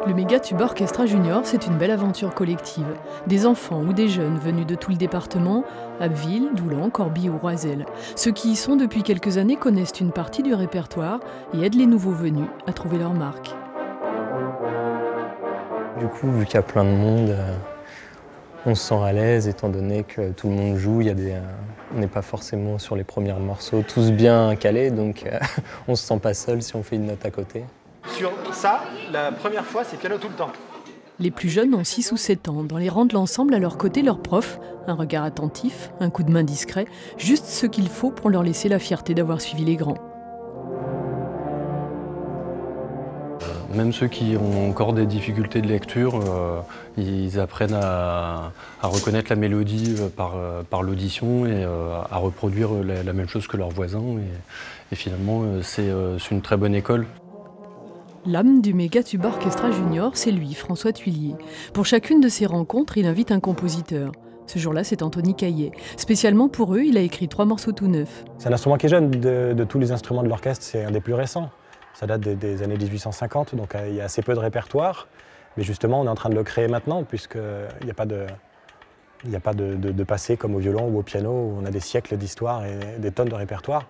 Le Méga Tuba Orchestra Junior, c'est une belle aventure collective. Des enfants ou des jeunes venus de tout le département, Abbeville, Doullens, Corbie ou Roiselle. Ceux qui y sont depuis quelques années connaissent une partie du répertoire et aident les nouveaux venus à trouver leur marque. Du coup, vu qu'il y a plein de monde, on se sent à l'aise étant donné que tout le monde joue. On n'est pas forcément sur les premiers morceaux tous bien calés, donc on se sent pas seul si on fait une note à côté. Sur ça, la première fois, c'est piano tout le temps. Les plus jeunes ont 6 ou 7 ans. Dans les rangs de l'ensemble, à leur côté, leur prof, un regard attentif, un coup de main discret, juste ce qu'il faut pour leur laisser la fierté d'avoir suivi les grands. Même ceux qui ont encore des difficultés de lecture, ils apprennent à reconnaître la mélodie par l'audition et à reproduire la même chose que leurs voisins. Et finalement, c'est une très bonne école. L'âme du Méga Tuba Orchestra Junior, c'est lui, François Thuillier. Pour chacune de ces rencontres, il invite un compositeur. Ce jour-là, c'est Anthony Caillet. Spécialement pour eux, il a écrit 3 morceaux tout neufs. C'est un instrument qui est jeune. De tous les instruments de l'orchestre, c'est un des plus récents. Ça date des années 1850, donc il y a assez peu de répertoire. Mais justement, on est en train de le créer maintenant, puisqu'il n'y a pas de passé comme au violon ou au piano, où on a des siècles d'histoire et des tonnes de répertoire.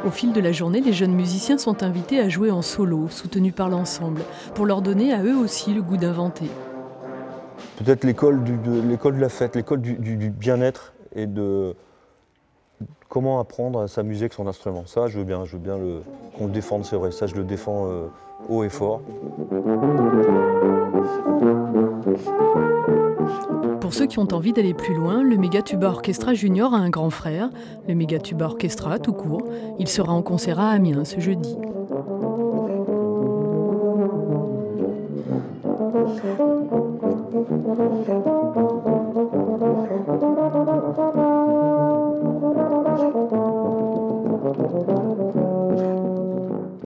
Au fil de la journée, les jeunes musiciens sont invités à jouer en solo, soutenus par l'ensemble, pour leur donner à eux aussi le goût d'inventer. Peut-être l'école de la fête, l'école du bien-être et de comment apprendre à s'amuser avec son instrument. Ça, je veux bien qu'on le défende, c'est vrai. Ça, je le défends haut et fort. Pour ceux qui ont envie d'aller plus loin, le Méga Tuba Orchestra Junior a un grand frère, le Méga Tuba Orchestra tout court. Il sera en concert à Amiens ce jeudi.